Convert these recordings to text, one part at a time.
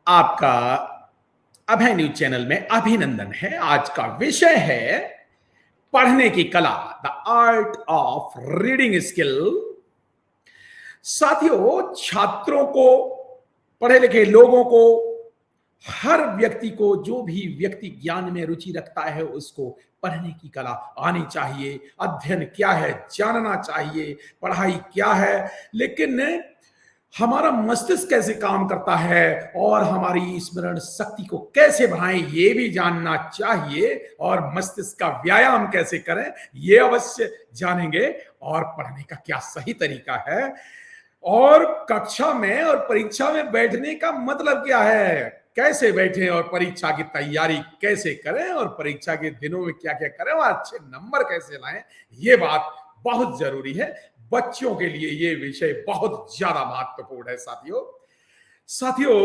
आपका अभय news channel में अभिनंदन है। आज का विषय है पढ़ने की कला, the art of reading skill. साथियों, छात्रों को, पढ़े लिखे लोगों को, हर व्यक्ति को, जो भी व्यक्ति ज्ञान में रुचि रखता है उसको पढ़ने की कला आनी चाहिए। अध्ययन क्या है जानना चाहिए, पढ़ाई क्या है, लेकिन हमारा मस्तिष्क कैसे काम करता है और हमारी स्मरण शक्ति को कैसे बढ़ाएं ये भी जानना चाहिए, और मस्तिष्क का व्यायाम कैसे करें ये अवश्य जानेंगे। और पढ़ने का क्या सही तरीका है, और कक्षा में और परीक्षा में बैठने का मतलब क्या है, कैसे बैठे और परीक्षा की तैयारी कैसे करें, और परीक्षा के दिनों में क्या क्या करें और अच्छे नंबर कैसे लाएं, ये बात बहुत जरूरी है। बच्चों के लिए ये विषय बहुत ज्यादा महत्वपूर्ण है। साथियों साथियों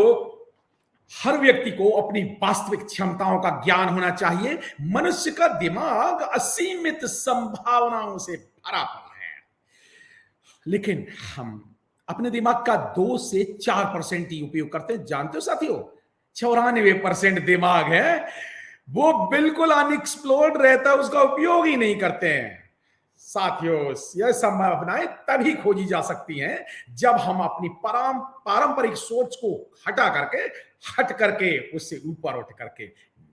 हर व्यक्ति को अपनी वास्तविक क्षमताओं का ज्ञान होना चाहिए। मनुष्य का दिमाग असीमित संभावनाओं से भरा पड़ा है, लेकिन हम अपने दिमाग का 2 से 4% ही उपयोग करते हैं। जानते हो साथियों, 94% दिमाग है वो बिल्कुल अनएक्सप्लोर्ड रहता है, उसका उपयोग ही नहीं करते हैं। साथियों, यह संभावनाएं तभी खोजी जा सकती हैं जब हम अपनी पारंपरिक सोच को हट करके उससे ऊपर उठ करके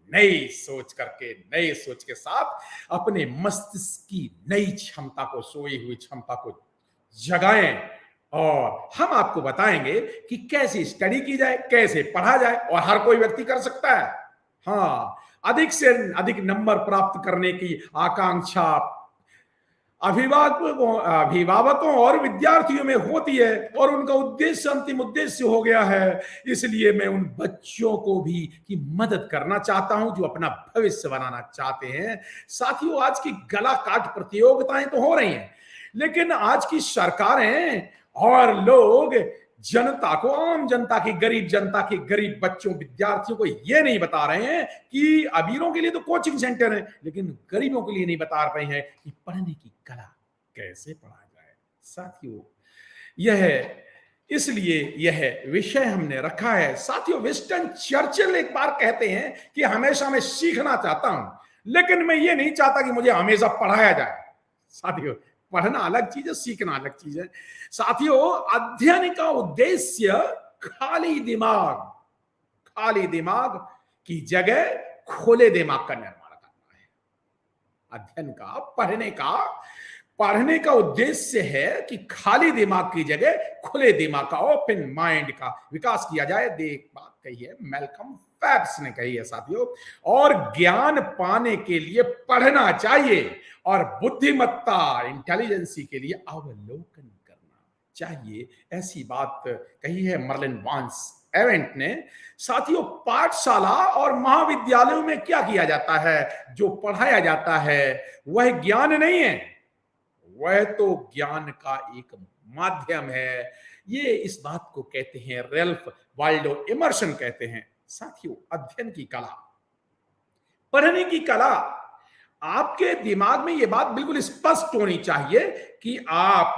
नई सोच के साथ अपने मस्तिष्क की नई क्षमता को, सोई हुई क्षमता को जगाएं। और हम आपको बताएंगे कि कैसे स्टडी की जाए, कैसे पढ़ा जाए, और हर कोई व्यक्ति कर सकता है। हाँ, अधिक से अधिक नंबर प्राप्त करने की आकांक्षा अभिभावकों और विद्यार्थियों में होती है, और उनका उद्देश्य अंतिम उद्देश्य हो गया है। इसलिए मैं उन बच्चों को भी की मदद करना चाहता हूं जो अपना भविष्य बनाना चाहते हैं। साथियों, आज की गला काट प्रतियोगिताएं तो हो रही हैं, लेकिन आज की सरकारें और लोग जनता को, आम जनता की, गरीब जनता के, गरीब बच्चों, विद्यार्थियों को ये नहीं बता रहे हैं कि अमीरों के लिए तो कोचिंग सेंटर है, लेकिन गरीबों के लिए नहीं बता रहे हैं कि पढ़ने की कला कैसे पढ़ा जाए। साथियों, इसलिए यह विषय हमने रखा है। साथियों, विंस्टन चर्चिल एक बार कहते हैं कि हमेशा मैं सीखना चाहता हूं, लेकिन मैं ये नहीं चाहता कि मुझे हमेशा पढ़ाया जाए। साथियों, पढ़ना अलग चीज है, सीखना अलग चीज है। साथियों, अध्ययन का उद्देश्य खाली दिमाग की जगह खुले दिमाग का निर्माण करना है। अध्ययन का, पढ़ने का उद्देश्य है कि खाली दिमाग की जगह खुले दिमाग का, ओपन माइंड का विकास किया जाए। देख, बात कही है मैल्कम फैब्स ने कही है साथियों। और ज्ञान पाने के लिए पढ़ना चाहिए, और बुद्धिमत्ता, इंटेलिजेंसी के लिए अवलोकन करना चाहिए। ऐसी बात कही है मर्लिन वांस एवेंट ने। साथियों, पाठशाला और महाविद्यालयों में क्या किया जाता है, जो पढ़ाया जाता है वह ज्ञान नहीं है, वह तो ज्ञान का एक माध्यम है। ये इस बात को कहते हैं रेल्फ वाल्डो इमर्सन कहते हैं। साथियों, अध्ययन की कला, पढ़ने की कला, आपके दिमाग में यह बात बिल्कुल स्पष्ट होनी चाहिए कि आप,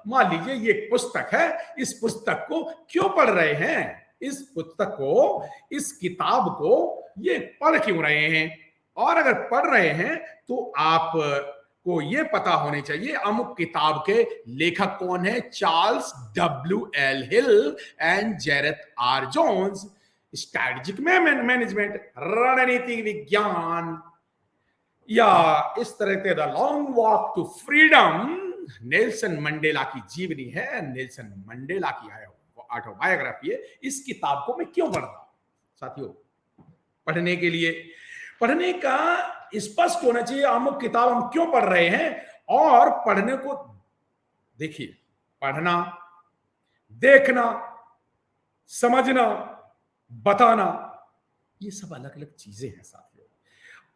मान लीजिए ये पुस्तक है, इस पुस्तक को क्यों पढ़ रहे हैं, इस पुस्तक को, इस किताब को ये पढ़ क्यों रहे हैं, और अगर पढ़ रहे हैं तो आप को ये पता होने चाहिए अमुक किताब के लेखक कौन है, Charles W.L. Hill and Gareth R. Jones. Strategic management, रणनीति विज्ञान, या इस तरह के the long walk to freedom, Nelson Mandela की जीवनी है, नेल्सन मंडेला की ऑटोबायोग्राफी है। इस किताब को मैं क्यों पढ़ रहा हूं? साथियों, पढ़ने के लिए, पढ़ने का स्पष्ट होना चाहिए अमुक किताब हम क्यों पढ़ रहे हैं। और पढ़ने को, देखिए, पढ़ना, देखना, समझना, बताना, ये सब अलग अलग चीजें हैं साथियों।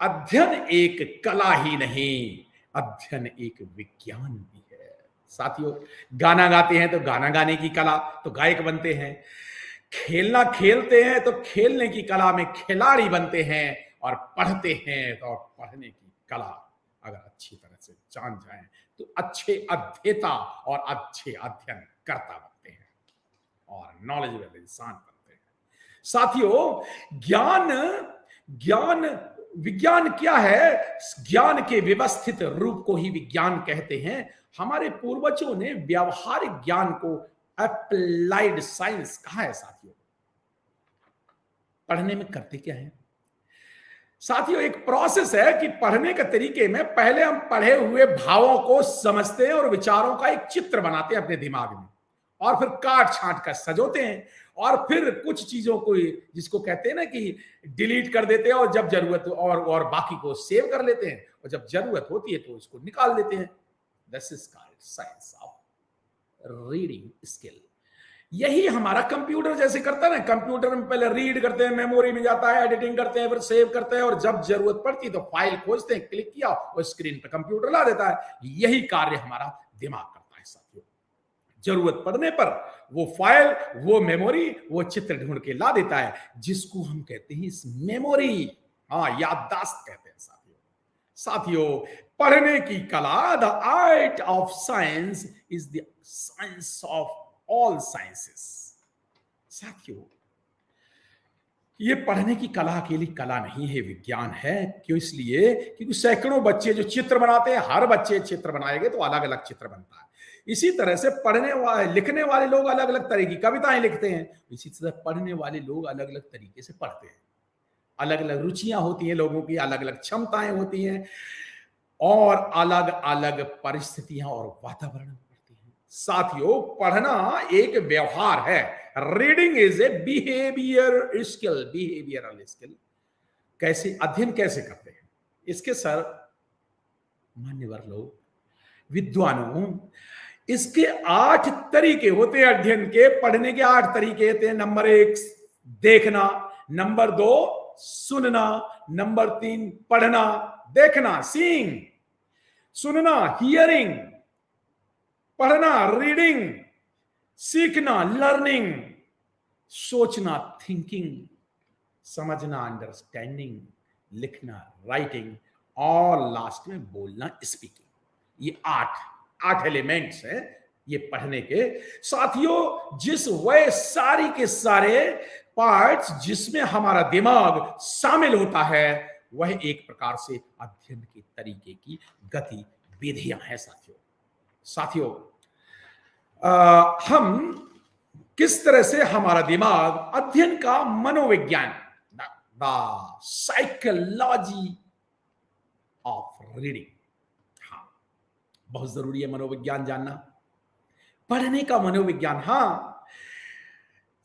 अध्ययन एक कला ही नहीं, अध्ययन एक विज्ञान भी है। साथियों, गाना गाते हैं तो गाना गाने की कला, तो गायक बनते हैं। खेलना खेलते हैं तो खेलने की कला में खिलाड़ी बनते हैं। और पढ़ते हैं तो पढ़ने की कला अगर अच्छी तरह से जान जाएं तो अच्छे अध्येता और अच्छे अध्ययन करता बनते हैं और नॉलेजेबल इंसान बनते हैं। साथियों, ज्ञान ज्ञान विज्ञान क्या है? ज्ञान के व्यवस्थित रूप को ही विज्ञान कहते हैं। हमारे पूर्वजों ने व्यवहारिक ज्ञान को अप्लाइड साइंस कहा है। साथियों, पढ़ने में करते क्या है? साथियों, एक प्रोसेस है कि पढ़ने के तरीके में पहले हम पढ़े हुए भावों को समझते हैं और विचारों का एक चित्र बनाते हैं अपने दिमाग में, और फिर काट छांट कर सजोते हैं, और फिर कुछ चीजों को, जिसको कहते हैं ना कि डिलीट कर देते हैं, और जब जरूरत और बाकी को सेव कर लेते हैं, और जब जरूरत होती है तो इसको निकाल देते हैं। This is called science of reading skill. यही हमारा कंप्यूटर जैसे करता है ना। कंप्यूटर में पहले रीड करते हैं, मेमोरी में जाता है, एडिटिंग करते हैं, फिर सेव करते हैं, और जब जरूरत पड़ती है तो फाइल खोजते हैं, क्लिक किया और स्क्रीन पे कंप्यूटर ला देता है। यही कार्य हमारा दिमाग करता है। साथियों, जरूरत पड़ने पर वो फाइल, वो मेमोरी, वो चित्र ढूंढ के ला देता है, जिसको हम कहते हैं इस मेमोरी, याददाश्त कहते हैं। साथियों, पढ़ने की कला, the art of science is the science of all sciences. साथियों, ये पढ़ने की कला अकेली कला नहीं है, विज्ञान है। क्यों? इसलिए क्योंकि सैकड़ों बच्चे जो चित्र बनाते हैं, हर बच्चे चित्र बनाएंगे तो अलग अलग चित्र बनता है। इसी तरह से पढ़ने वाले, लिखने वाले लोग अलग अलग तरह की कविताएं लिखते हैं। इसी तरह पढ़ने वाले लोग अलग अलग तरीके से पढ़ते हैं। अलग अलग रुचियां होती हैं लोगों की, अलग अलग क्षमताएं होती हैं, और अलग अलग परिस्थितियां और वातावरण होती हैं। साथियों, पढ़ना एक व्यवहार है। Reading is a behaviour skill, behavioural skill. कैसे अध्ययन कैसे करते हैं इसके सर मान्यवर लोग, विद्वानों, इसके 8 तरीके होते हैं अध्ययन के। पढ़ने के 8 तरीके होते हैं। नंबर 1 देखना, नंबर 2 सुनना, नंबर 3 पढ़ना, देखना, सीइंग, सुनना, हियरिंग, पढ़ना, रीडिंग, सीखना, लर्निंग, सोचना, थिंकिंग, समझना, अंडरस्टैंडिंग, लिखना, राइटिंग, और लास्ट में बोलना, स्पीकिंग। ये 8 एलिमेंट्स हैं ये पढ़ने के। साथियों, जिस वह सारी के सारे पार्ट्स जिसमें हमारा दिमाग शामिल होता है, वह एक प्रकार से अध्ययन के तरीके की गतिविधियां हैं। साथियों, हम किस तरह से हमारा दिमाग, अध्ययन का मनोविज्ञान, द साइकोलॉजी ऑफ रीडिंग, बहुत जरूरी है मनोविज्ञान जानना, पढ़ने का मनोविज्ञान।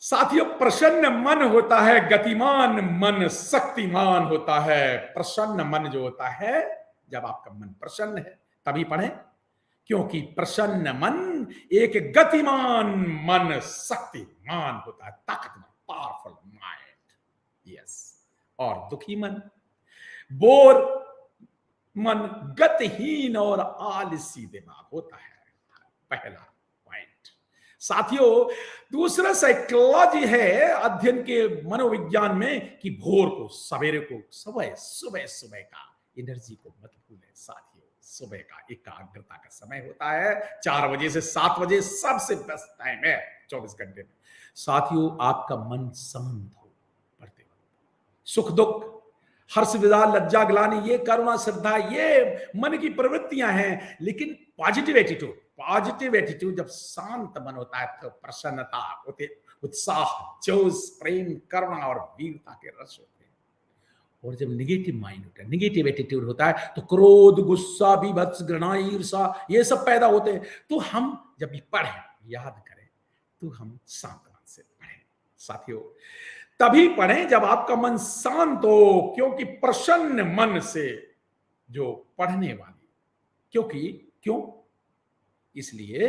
साथियों, प्रसन्न मन होता है, गतिमान मन शक्तिमान होता है। प्रसन्न मन जो होता है, जब आपका मन प्रसन्न है तभी पढ़ें, क्योंकि प्रसन्न मन एक गतिमान मन शक्तिमान होता है, ताकतवर, पावरफुल माइंड। यस। और दुखी मन, बोर मन, गतिहीन और आलसी दिमाग होता है। पहला पॉइंट। साथियों, दूसरा साइकोलॉजी है अध्ययन के मनोविज्ञान में कि भोर को, सवेरे को, सुबह का एनर्जी को मत भूलें। साथियों, सुबह का एकाग्रता का समय होता है। 4 बजे से 7 बजे सबसे बेस्ट टाइम है 24 घंटे में। साथियों, आपका मन शांत हो पढ़ते वक्त। सुख दुख, हर्ष विदार, लज्जा ग्लानि, ये करुणा श्रद्धा, ये मन की प्रवृत्तियां हैं। लेकिन पॉजिटिव एटीट्यूड जब शांत मन होता है तो प्रसन्नता, उत्साह, जोश, प्रेम, करुणा और वीरता के रस होते हैं। और जब निगेटिव माइंड होता है, निगेटिव एटीट्यूड होता है, तो क्रोध, गुस्सा, बीभत्स, घृणा, ईर्षा, ये सब पैदा होते हैं। तो हम जब भी पढ़ें, याद करें, तो हम शांत मन से पढ़ें। साथियों, तभी पढ़ें जब आपका मन शांत हो, क्योंकि प्रसन्न मन से जो पढ़ने वाली, क्यों इसलिए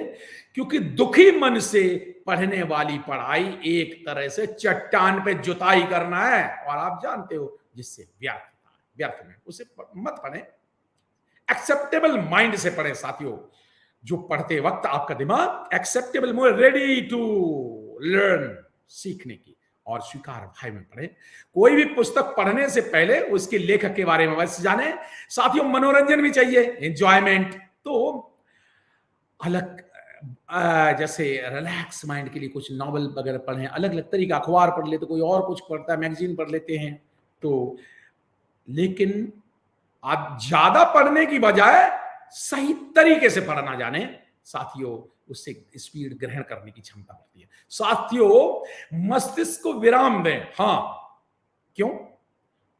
क्योंकि दुखी मन से पढ़ने वाली पढ़ाई एक तरह से चट्टान पे जुताई करना है, और आप जानते हो जिससे व्यर्थ में, उसे मत पढ़ें। एक्सेप्टेबल माइंड से पढ़ें। साथियों, जो पढ़ते वक्त आपका दिमाग acceptable, more ready to learn, सीखने की और स्वीकार भाव में पढ़ें। कोई भी पुस्तक पढ़ने से पहले उसके लेखक के बारे में बस जाने। साथियों, मनोरंजन भी चाहिए, एंजॉयमेंट। तो अलग जैसे रिलैक्स माइंड के लिए कुछ नॉवल वगैरह पढ़ें, अलग अलग तरीका, अखबार पढ़ लेते, कोई और कुछ पढ़ता है, मैगजीन पढ़ लेते हैं। तो लेकिन आप ज्यादा पढ़ने की बजाय सही तरीके से पढ़ना जाने साथियों, उससे स्पीड ग्रहण करने की क्षमता बढ़ती है। साथियों, मस्तिष्क को विराम दें। हाँ, क्यों?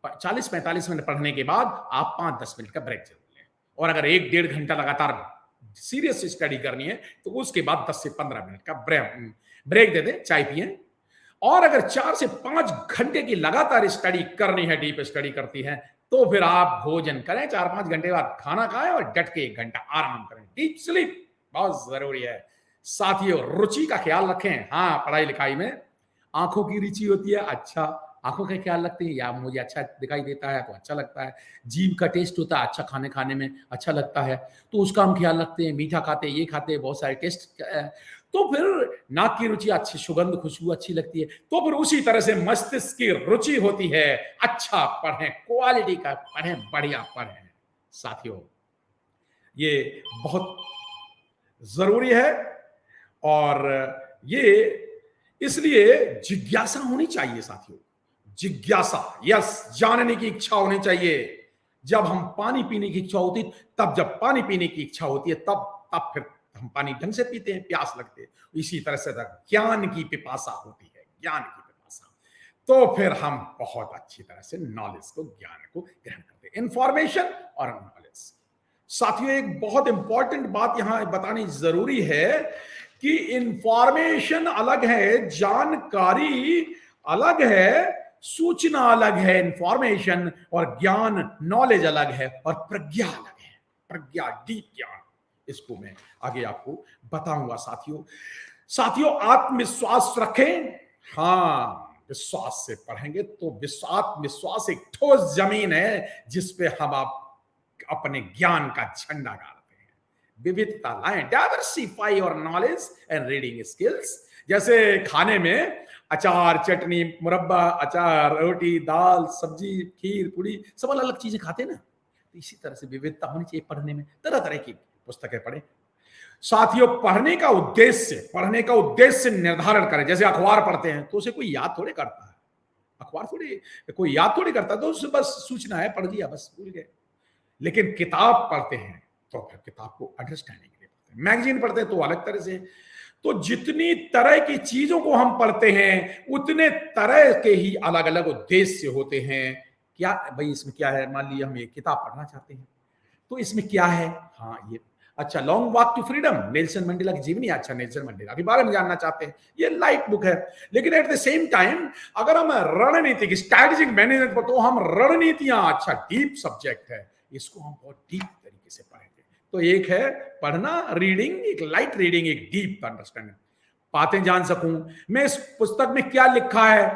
40-45 मिनट पढ़ने के बाद आप 5-10 मिनट का ब्रेक जरूर लें। और अगर 1-1.5 घंटा लगातार सीरियस स्टडी करनी है तो उसके बाद 10 से 15 मिनट का ब्रेक दे दें, चाय पिए। और अगर 4 से 5 घंटे की लगातार स्टडी करनी है, डीप स्टडी करती है, तो फिर आप भोजन करें, 4-5 घंटे बाद खाना खाएं और डट के 1 घंटा आराम करें। डीप स्लीप बहुत जरूरी है। साथियों, रुचि का ख्याल रखें। हाँ, पढ़ाई लिखाई में आंखों की रुचि होती है, अच्छा आंखों का ख्याल रखते हैं, या मुझे अच्छा दिखाई देता है तो अच्छा लगता है। जीभ का टेस्ट होता है, अच्छा खाने खाने में अच्छा लगता है तो उसका हम ख्याल रखते हैं। मीठा खाते हैं, ये खाते हैं, बहुत सारे टेस्ट। तो फिर नाक की रुचि अच्छी, सुगंध खुशबू अच्छी लगती है। तो फिर उसी तरह से मस्तिष्क की रुचि होती है, अच्छा पढ़ें, क्वालिटी का पढ़ें, बढ़िया पढ़ें। साथियों, ये बहुत जरूरी है। और ये इसलिए जिज्ञासा होनी चाहिए साथियों, जिज्ञासा, यस, जानने की इच्छा होनी चाहिए। जब हम पानी पीने की इच्छा होती, तब जब पानी पीने की इच्छा होती है, तब फिर हम पानी ढंग से पीते हैं, प्यास लगती है। इसी तरह से ज्ञान की पिपासा होती है, ज्ञान की पिपासा, तो फिर हम बहुत अच्छी तरह से नॉलेज को, ज्ञान को ग्रहण करते हैं। इंफॉर्मेशन और नॉलेज। साथियों, एक बहुत इंपॉर्टेंट बात यहां बतानी जरूरी है कि इंफॉर्मेशन अलग है, जानकारी अलग है, सूचना अलग है, इंफॉर्मेशन, और ज्ञान, नॉलेज अलग है, और प्रज्ञा अलग है। प्रज्ञा, डीप ज्ञान, इसको मैं आगे आपको बताऊंगा। साथियों, आत्मविश्वास रखें। हाँ, विश्वास से पढ़ेंगे तो आत्मविश्वास एक ठोस जमीन है जिस पे हम आप अपने ज्ञान का झंडा गाड़ते हैं। विविधता लाएं, डाइवर्सिफाई और नॉलेज एंड रीडिंग स्किल्स। जैसे खाने में अचार, चटनी, मुरब्बा, अचार, रोटी, दाल, सब्जी, खीर, पूड़ी, सब अलग अलग चीजें खाते हैं ना, तो इसी तरह से विविधता होनी चाहिए पढ़ने में। तरह तरह की पुस्तकें पढ़ें। साथियों, पढ़ने का उद्देश्य निर्धारण करें। जैसे अखबार पढ़ते हैं तो उसे कोई याद थोड़े करता है, अखबार थोड़ी कोई याद थोड़ी करता, तो उससे बस सूचना है, पढ़ दिया, बस भूल गए। लेकिन किताब पढ़ते हैं तो फिर किताब को अंडरस्टैंडिंग के लिए पढ़ते हैं। मैगजीन पढ़ते हैं तो अलग तरह से। तो जितनी तरह की चीजों को हम पढ़ते हैं, उतने तरह के ही अलग अलग उद्देश्य होते हैं। क्या भाई, इसमें क्या है? मान लीजिए हम एक किताब पढ़ना चाहते हैं, तो इसमें क्या है? हाँ, ये अच्छा, long walk to freedom, Nelson Mandela की जीवनी। अच्छा, नेल्सन मंडेला के बारे में जानना चाहते हैं, ये लाइट बुक है। लेकिन एट द सेम टाइम अगर हम रणनीतिक, स्ट्रैटेजिक मैनेजमेंट पर, तो हम रणनीतियां, अच्छा, डीप सब्जेक्ट है, इसको हम बहुत डीप तरीके से पढ़ेंगे। तो एक है पढ़ना, रीडिंग, एक लाइट रीडिंग, एक डीप अंडरस्टैंडिंग, बातें जान सकूं मैं इस पुस्तक में क्या लिखा है,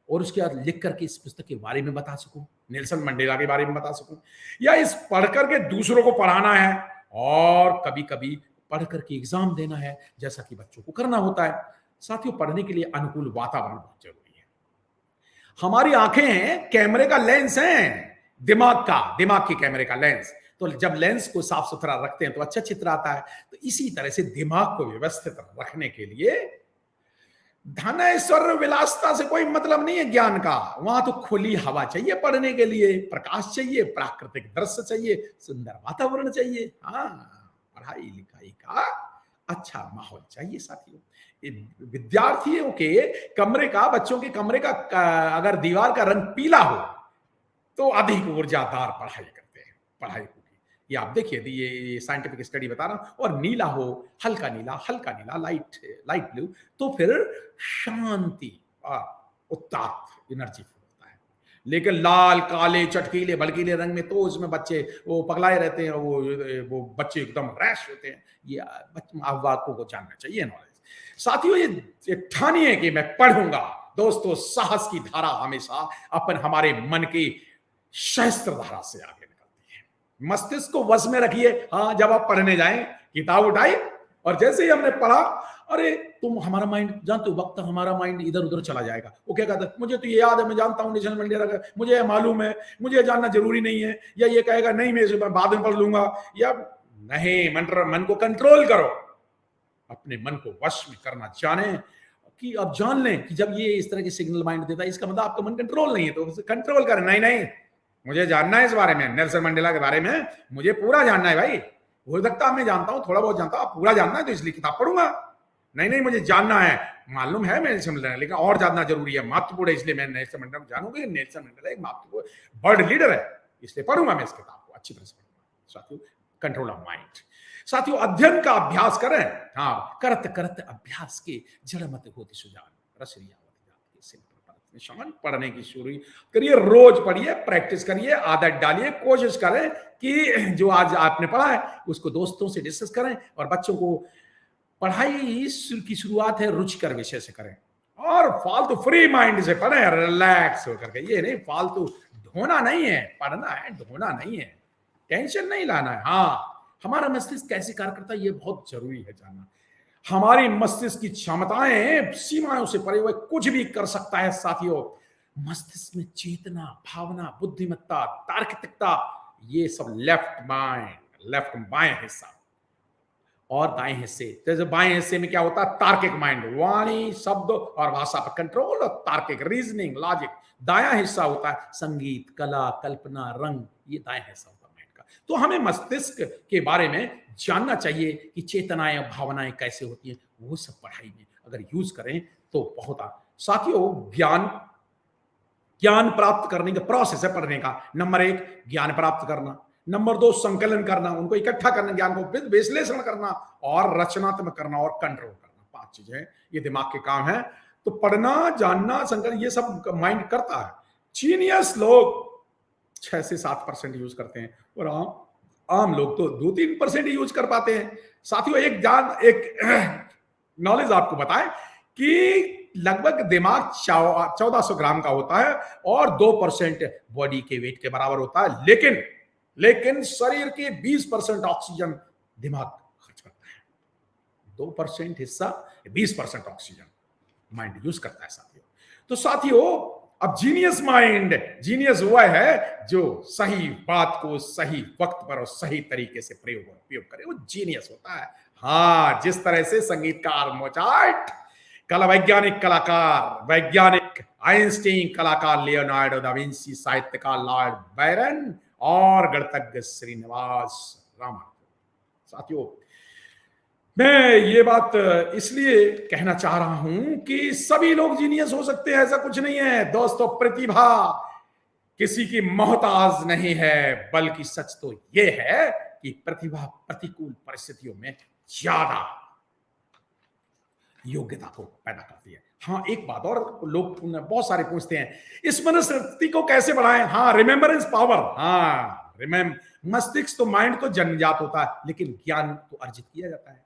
और उसके बाद लिख करके इस पुस्तक के बारे में बता सकूं, नेल्सन मंडेला के बारे में बता सकूं, या इस पढ़ करके दूसरों को पढ़ाना है, और कभी कभी पढ़ करके एग्जाम देना है, जैसा कि बच्चों को करना होता है। साथियों, पढ़ने के लिए अनुकूल वातावरण बहुत जरूरी है। हमारी आंखें हैं, कैमरे का लेंस है, दिमाग की कैमरे का लेंस। तो जब लेंस को साफ सुथरा रखते हैं तो अच्छा चित्र आता है। तो इसी तरह से दिमाग को व्यवस्थित रखने के लिए धन ऐश्वर्य विलासता से कोई मतलब नहीं है ज्ञान का। वहां तो खुली हवा चाहिए पढ़ने के लिए, प्रकाश चाहिए, प्राकृतिक दृश्य चाहिए, सुंदर वातावरण चाहिए। हाँ, पढ़ाई लिखाई का अच्छा माहौल चाहिए। साथियों, विद्यार्थियों के कमरे का, बच्चों के कमरे का अगर दीवार का रंग पीला हो तो अधिक ऊर्जादार पढ़ाई करते हैं, पढ़ाई होगी। ये आप देखिए, ये साइंटिफिक स्टडी बता रहा हूं। और नीला हो, हल्का नीला, लाइट ब्लू, तो फिर शांति और उत्ताप, एनर्जी होता है। लेकिन लाल, काले, चटकीले, भड़कीले रंग में तो उसमें बच्चे वो पगलाए रहते हैं, वो बच्चे एकदम रैश होते हैं। ये आपको को जानना चाहिए नॉलेज। साथियों, ये ठानिए कि मैं पढ़ूंगा। दोस्तों, साहस की धारा हमेशा हमारे मन की शस्त्र धारा से आगे निकलती है। मस्तिष्क को वश में रखिए। हाँ, जब आप पढ़ने जाएं, किताब उठाई, और जैसे ही हमने पढ़ा, अरे तुम, हमारा माइंड जानते हो, वक्त हमारा माइंड इधर उधर चला जाएगा। वो क्या कहता है, मुझे तो ये याद है, मैं जानता हूँ नेल्सन मंडेला का, मुझे ये मालूम है, मुझे जानना जरूरी नहीं है। या ये कहेगा नहीं, मैं बाद में पढ़ लूंगा। या नहीं, मन को कंट्रोल करो। अपने मन को वश में करना जाने, कि अब जान लें कि जब ये इस तरह के सिग्नल माइंड देता है, इसका मतलब आपका मन कंट्रोल नहीं है, तो उसे कंट्रोल करें। नहीं नहीं, मुझे जानना है इस बारे में, नेल्सन मंडेला के बारे में मुझे पूरा जानना है भाई। हो सकता है मैं जानता हूं, थोड़ा बहुत जानता हूं, पूरा जानना है तो इसलिए किताब पढ़ूंगा। नहीं नहीं, मुझे जानना है, मालूम है नेल्सन मंडेला, लेकिन और जानना जरूरी है, महत्वपूर्ण है, इसलिए मैं नेल्सन मंडेला को जानूंगा। नेल्सन मंडेला एक महत्वपूर्ण वर्ल्ड लीडर है, इसलिए पढ़ूंगा मैं इस किताब को अच्छी तरह से पढ़ूंगा। साथियों, कंट्रोल ऑफ माइंड। साथियों, अध्ययन का अभ्यास करें। हाँ, करत करत अभ्यास के जड़ मत होती सुजान, रसरिया निशान। पढ़ने की शुरू करिए, रोज पढ़िए, प्रैक्टिस करिए, आदत डालिए, कोशिश करें कि जो आज आपने पढ़ा है उसको दोस्तों से डिस्कस करें, और बच्चों को पढ़ाई की शुरुआत है रुचिकर विषय से करें, और फालतू फ्री माइंड से पढ़ें, रिलैक्स होकर के। ये नहीं फालतू ढोना नहीं है, पढ़ना है, ढोना नहीं है, टेंशन नहीं लाना है। हाँ, हमारा मस्तिष्क कैसे कार्य करता है ये बहुत जरूरी है जानना। हमारी मस्तिष्क की क्षमताएं सीमाओं से परे हुए कुछ भी कर सकता है साथियों। मस्तिष्क में चेतना, भावना, बुद्धिमत्ता, तार्किकता, ये सब लेफ्ट बाएं हिस्सा, और दाएं हिस्से, जैसे बाएं हिस्से में क्या होता है, तार्किक माइंड, वाणी, शब्द और भाषा पर कंट्रोल, और तार्किक रीजनिंग, लॉजिक। दायां हिस्सा होता है संगीत, कला, कल्पना, रंग, ये दायां हिस्सा होता है माइंड का। तो हमें मस्तिष्क के बारे में जानना चाहिए कि चेतनाएं और भावनाएं कैसे होती हैं, वो सब पढ़ाई में अगर यूज करें तो बहुत। साथियों, ज्ञान प्राप्त करने का प्रोसेस है पढ़ने का। नंबर 1 ज्ञान प्राप्त करना, नंबर 2 संकलन करना, उनको इकट्ठा करना, ज्ञान को विश्लेषण करना, और रचनात्मक करना, और कंट्रोल करना। 5 चीजें ये दिमाग के काम है। तो पढ़ना, जानना, संकलन, ये सब माइंड करता है। जीनियस लोग 6 से 7% यूज करते हैं, और आम लोग तो 2-3% यूज कर पाते हैं। साथियों, एक नॉलेज आपको बताएं कि लगभग दिमाग 1400 ग्राम का होता है, और 2% बॉडी के वेट के बराबर होता है, लेकिन शरीर के 20% ऑक्सीजन दिमाग खर्च करता है। 2% हिस्सा, 20% ऑक्सीजन माइंड यूज करता है साथियों। तो साथियों, अब जीनियस वह है जो सही बात को सही वक्त पर और सही तरीके से प्रयोग करे, वो जीनियस होता है। हाँ, जिस तरह से संगीतकार मोचार्ट, वैज्ञानिक आइंस्टीन, कलाकार लियोनार्डो दा विंसी, साहित्यकार लॉर्ड बैरन, और गणितज्ञ श्रीनिवास रामन। साथियों, मैं ये बात इसलिए कहना चाह रहा हूं कि सभी लोग जीनियस हो सकते हैं, ऐसा कुछ नहीं है दोस्तों। प्रतिभा किसी की मोहताज नहीं है, बल्कि सच तो यह है कि प्रतिभा प्रतिकूल परिस्थितियों में ज्यादा योग्यता को पैदा करती है। हाँ, एक बात और, लोग बहुत सारे पूछते हैं स्मरण शक्ति को कैसे बढ़ाएं। हाँ, रिमेम्बरेंस पावर। हाँ, मस्तिष्क तो, माइंड तो जन्मजात होता है, लेकिन ज्ञान तो अर्जित किया जाता है।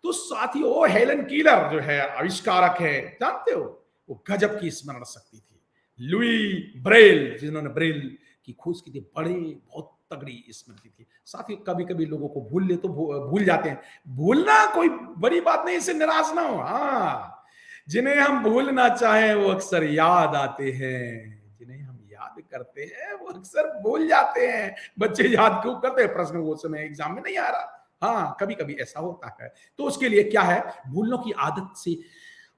तो साथियों, हेलन कीलर जो है आविष्कारक है, जानते हो, वो गजब की स्मरण शक्ति थी। लुई ब्रेल, जिन्होंने ब्रेल की खोज की थी, बड़े बहुत तगड़ी स्मृति थी। साथियों, कभी कभी लोगों को भूल जाते हैं। भूलना कोई बड़ी बात नहीं, इससे निराश ना हो। हाँ, जिन्हें हम भूलना चाहें वो अक्सर याद आते हैं, जिन्हें हम याद करते हैं वो अक्सर भूल जाते हैं। बच्चे याद क्यों करते हैं, प्रश्न वो समय एग्जाम में नहीं आ रहा। हाँ, कभी कभी ऐसा होता है। तो उसके लिए क्या है, भूलने की आदत से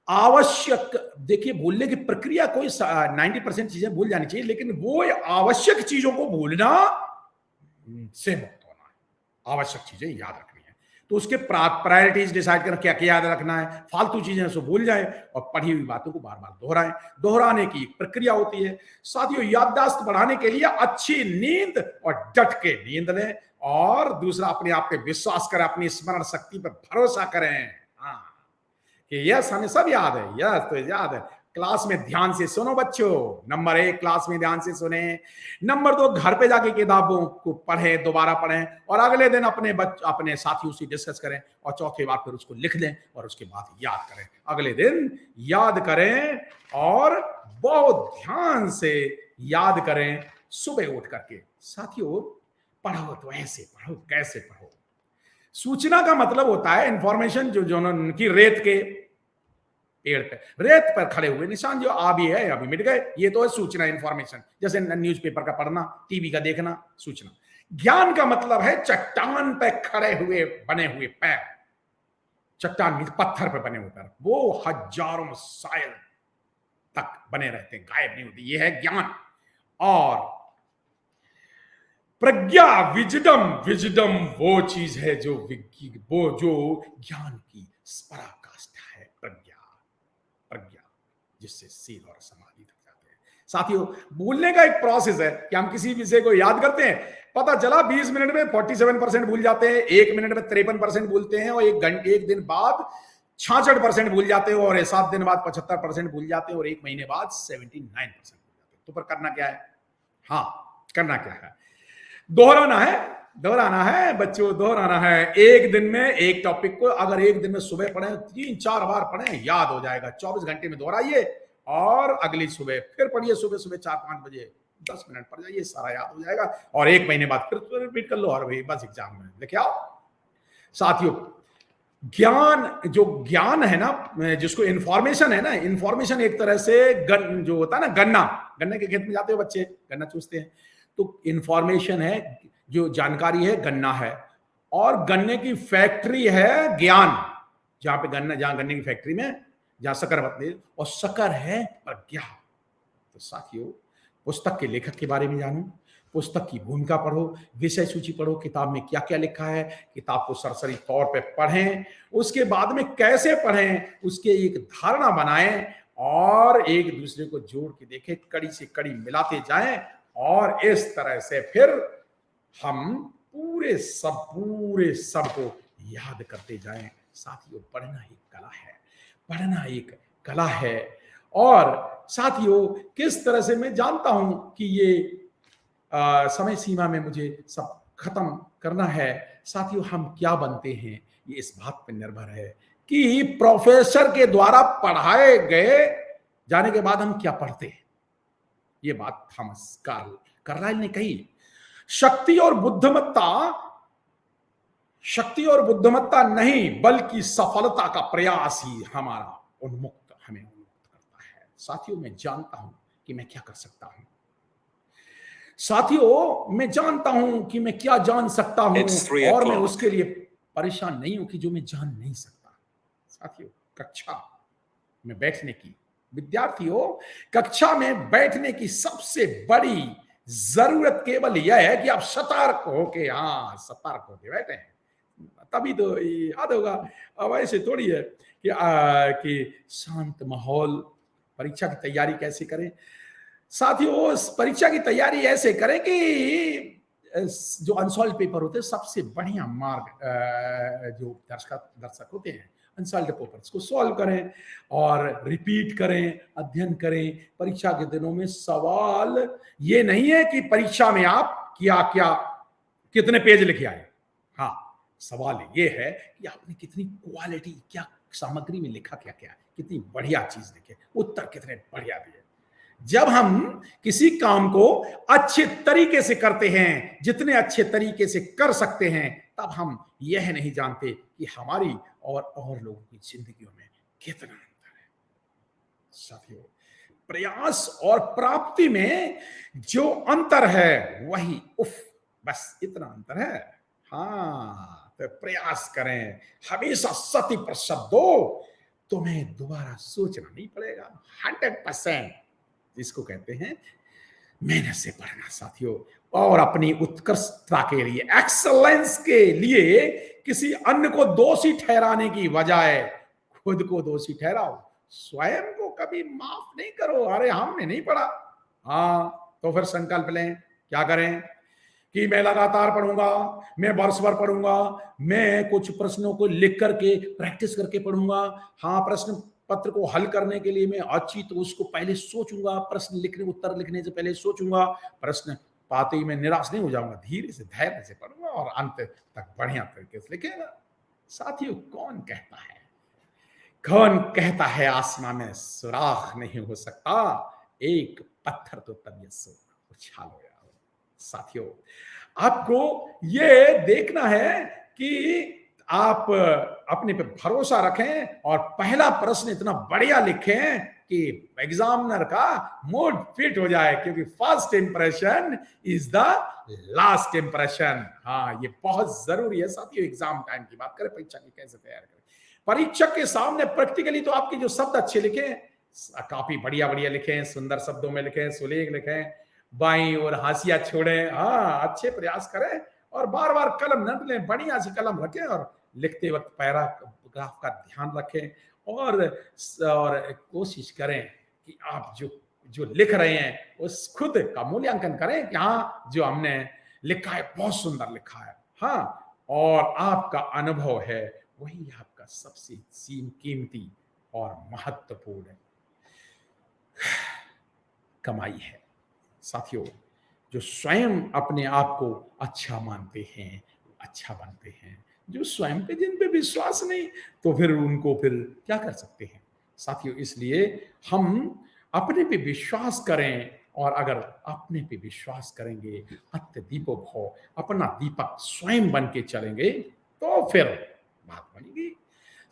आवश्यक, देखिए, भूलने की प्रक्रिया कोई 90% चीजें भूल जानी चाहिए, लेकिन वो आवश्यक चीजों को भूलना से मुक्त होना है। आवश्यक चीजें याद रखनी है, तो उसके प्रायोरिटीज डिसाइड करना, क्या क्या याद रखना है, फालतू चीजें उसको भूल जाए, और पढ़ी हुई बातों को बार बार दोहराएं। दोहराने की प्रक्रिया होती है। साथियों, याददाश्त बढ़ाने के लिए अच्छी नींद और डट के नींद लें, और दूसरा, अपने आप पे विश्वास करें, अपनी स्मरण शक्ति पर भरोसा करें। हाँ, कि यस, हमें सब याद है, यस तो याद है। क्लास में ध्यान से सुनो बच्चों। नंबर 1, क्लास में ध्यान से सुने। नंबर 2, घर पे जाके किताबों को पढ़ें, दोबारा पढ़ें, और अगले दिन अपने साथियों से डिस्कस करें, और चौथी बार फिर उसको लिख दें, और उसके बाद याद करें। अगले दिन याद करें, और बहुत ध्यान से याद करें, सुबह उठ करके। साथियों, पढ़ो तो ऐसे पढ़ो, कैसे पढ़ो। सूचना का मतलब होता है इंफॉर्मेशन, जो उनकी रेत पर खड़े हुए निशान, जो अभी है अभी मिट गए, ये तो है सूचना, इंफॉर्मेशन। जैसे न्यूज़पेपर का पढ़ना, टीवी का देखना, सूचना। ज्ञान का मतलब है चट्टान पर खड़े हुए बने हुए पैर। चट्टान पत्थर पे बने ऊपर, वो हजारों साल तक बने रहते हैं, गायब नहीं होते। ये है ज्ञान। और प्रज्ञा, विजडम, विजडम वो चीज है जो वो जो ज्ञान की पराकाष्ठा है। प्रज्ञा, प्रज्ञा जिससे सीध और समाधि तक जाते हैं। साथियों, भूलने का एक प्रोसेस है कि हम किसी विषय को याद करते हैं, पता चला 20 मिनट में 47% भूल जाते हैं, 1 मिनट में 53% भूलते हैं, और एक दिन बाद 66% भूल जाते हैं, और 7 दिन बाद 75% भूल जाते हैं, और 1 महीने बाद 79% भूल जाते हैं। तो पर करना क्या है? हाँ, करना क्या है? दोहराना है, दोहराना है बच्चों, दोहराना है। एक दिन में एक टॉपिक को अगर एक दिन में सुबह पढ़े, 3-4 बार पढ़े, याद हो जाएगा। 24 घंटे में दोहराइए, और अगली सुबह फिर पढ़िए, सुबह सुबह 4-5 बजे 10 मिनट पढ़ जाइए, सारा याद हो जाएगा। और 1 महीने बाद फिर रिपीट कर लो, और भाई बस एग्जाम में लेके आओ। साथियों, ज्ञान, जो ज्ञान है ना, जिसको इंफॉर्मेशन है ना, इंफॉर्मेशन एक तरह से जो होता है ना, गन्ने के खेत में जाते हो बच्चे, गन्ना चूसते हैं, तो इंफॉर्मेशन है, जो जानकारी है, गन्ना है। और गन्ने की फैक्ट्री है ज्ञान, जहां पे जहां गन्ने की फैक्ट्री में जहां शक्कर बनती है, और शक्कर है प्रज्ञा। तो साथियों, पुस्तक के लेखक के बारे में जानो, पुस्तक की भूमिका पढ़ो, विषय सूची पढ़ो, किताब में क्या क्या लिखा है, किताब को सरसरी तौर पे पढ़ें, उसके बाद में कैसे पढ़ें, उसके एक धारणा बनाएं, और एक दूसरे को जोड़ के देखें, कड़ी से कड़ी मिलाते जाएं, और इस तरह से फिर हम पूरे सब को याद करते जाएं। साथियों, पढ़ना एक कला है, पढ़ना एक कला है। और साथियों, किस तरह से मैं जानता हूं कि ये समय सीमा में मुझे सब खत्म करना है। साथियों, हम क्या बनते हैं, ये इस बात पर निर्भर है कि प्रोफेसर के द्वारा पढ़ाए गए जाने के बाद हम क्या पढ़ते हैं। ये बात थॉमस कार्लाइल ने कही। शक्ति और बुद्धिमत्ता नहीं, बल्कि सफलता का प्रयास ही हमें उन्मुक्त करता है। साथियों, मैं जानता हूं कि मैं क्या कर सकता हूं। साथियों, मैं जानता हूं कि मैं क्या जान सकता हूं, और मैं उसके लिए परेशान नहीं हूं कि जो मैं जान नहीं सकता। साथियों, कक्षा में बैठने की, विद्यार्थियों, कक्षा में बैठने की सबसे बड़ी जरूरत केवल यह है कि आप सतर्क होके बैठे हैं, तभी तो याद होगा। अब ऐसे थोड़ी है कि शांत माहौल, परीक्षा की तैयारी कैसे करें। साथियों, उस परीक्षा की तैयारी ऐसे करें कि जो अनसॉल्व पेपर होते हैं, सबसे बढ़िया मार्ग जो दर्शक होते हैं, अनसॉल्व पेपर्स को सॉल्व करें और रिपीट करें, अध्ययन करें। परीक्षा के दिनों में सवाल ये नहीं है कि परीक्षा में आप कितने पेज लिखे आए। हाँ, सवाल ये है कि आपने कितनी क्वालिटी, क्या सामग्री में लिखा, क्या कितनी बढ़िया चीज लिखे, उत्तर कितने बढ़िया दिए। जब हम किसी काम को अच्छे तरीके से करते हैं, जितने अच्छे तरीके से कर सकते हैं, तब हम यह नहीं जानते कि हमारी और लोगों की जिंदगियों में कितना अंतर है। साथियों, प्रयास और प्राप्ति में जो अंतर है, वही बस इतना अंतर है। हाँ, तो प्रयास करें, हमेशा 100% दो, तुम्हें दोबारा सोचना नहीं पड़ेगा। 100% जिसको कहते हैं मेहनत से पढ़ना। साथियों, और अपनी उत्कृष्टता के लिए, एक्सेलेंस के लिए, किसी अन्य को दोषी ठहराने की बजाय खुद को दोषी ठहराओ। स्वयं को कभी माफ नहीं करो, अरे हमने नहीं पढ़ा। हाँ, तो फिर संकल्प लें, क्या करें कि मैं लगातार पढ़ूंगा, मैं वर्ष भर पढ़ूंगा, मैं कुछ प्रश्नों को लिख करके प्रैक्टिस करके पढ़ूंगा। हाँ, प्रश्न पत्र को हल करने के लिए मैं अच्छी तो उसको पहले सोचूंगा, उत्तर लिखने से पहले सोचूंगा, प्रश्न पाते ही मैं निराश नहीं हो जाऊंगा, धीरे से धैर्य से पढ़ूंगा और अंत तक बढ़िया तरीके से लिखेगा। साथियों, कौन कहता है आसमां में सुराख नहीं हो सकता, एक पत्थर तो तबीयत से उछाल हो। साथियों, आपको ये देखना है कि आप अपने पे भरोसा रखें और पहला प्रश्न इतना बढ़िया लिखें कि एग्जामिनर का मूड फिट हो जाए, क्योंकि first impression is the last impression. हाँ, ये बहुत जरूरी है साथियों। एग्जाम टाइम की बात करें, परीक्षा की कैसे तैयार करें। परीक्षक के सामने प्रैक्टिकली तो आपके जो शब्द अच्छे लिखे हैं, काफी बढ़िया बढ़िया लिखे हैं, सुंदर शब्दों में लिखे हैं, सुलेख लिखे हैं, बाई और हाशिया छोड़े, हाँ अच्छे प्रयास करें और बार बार कलम न लें, बढ़िया सी कलम रखें और लिखते वक्त पैराग्राफ का ध्यान रखें और कोशिश करें कि आप जो जो लिख रहे हैं उस खुद का मूल्यांकन करें कि हाँ जो हमने लिखा है बहुत सुंदर लिखा है, हाँ, और आपका अनुभव है वही आपका सबसे कीमती और महत्वपूर्ण कमाई है। साथियों, जो स्वयं अपने आप को अच्छा मानते हैं अच्छा बनते हैं, जो स्वयं पे जिन पे विश्वास नहीं तो फिर उनको फिर क्या कर सकते हैं। साथियों, इसलिए हम अपने पे विश्वास करें और अगर अपने पे विश्वास करेंगे, अत्य दीपो भव, अपना दीपक स्वयं बन के चलेंगे तो फिर बात बनेगी।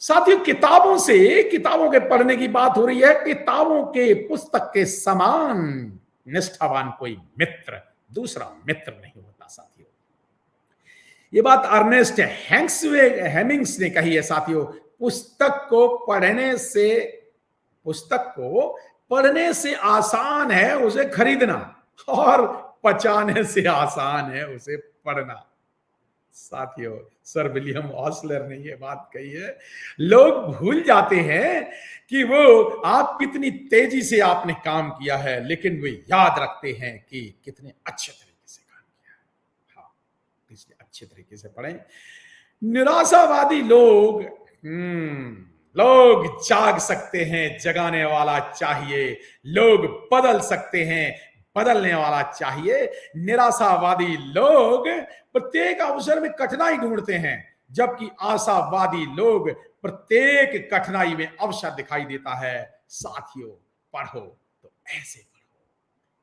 साथियों, किताबों के पढ़ने की बात हो रही है। किताबों के पुस्तक के समान निष्ठावान कोई मित्र दूसरा मित्र नहीं होता। साथियों, ये बात अर्नेस्ट हेमिंग्स ने कही है। साथियों, पुस्तक को पढ़ने से आसान है उसे खरीदना और पचाने से आसान है उसे पढ़ना। साथियों, सर विलियम ऑस्लर ने ये बात कही है। लोग भूल जाते हैं कि वो आप कितनी तेजी से आपने काम किया है, लेकिन वे याद रखते हैं कि कितने अच्छे तरीके से काम किया है। हाँ, इसलिए अच्छे तरीके से पढ़ें। निराशावादी लोग जाग सकते हैं, जगाने वाला चाहिए। लोग बदल सकते हैं, बदलने वाला चाहिए। निराशावादी लोग प्रत्येक अवसर में कठिनाई ढूंढते हैं, जबकि आशावादी लोग प्रत्येक कठिनाई में अवसर दिखाई देता है। साथियों, पढ़ो तो ऐसे पढ़ो,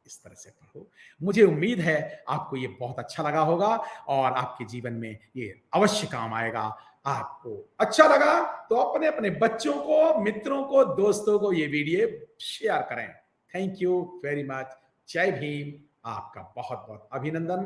इस तरह से पढ़ो। मुझे उम्मीद है आपको ये बहुत अच्छा लगा होगा और आपके जीवन में ये अवश्य काम आएगा। आपको अच्छा लगा तो अपने अपने बच्चों को, मित्रों को, दोस्तों को ये वीडियो शेयर करें। Thank you very much. जय भीम। आपका बहुत बहुत अभिनंदन।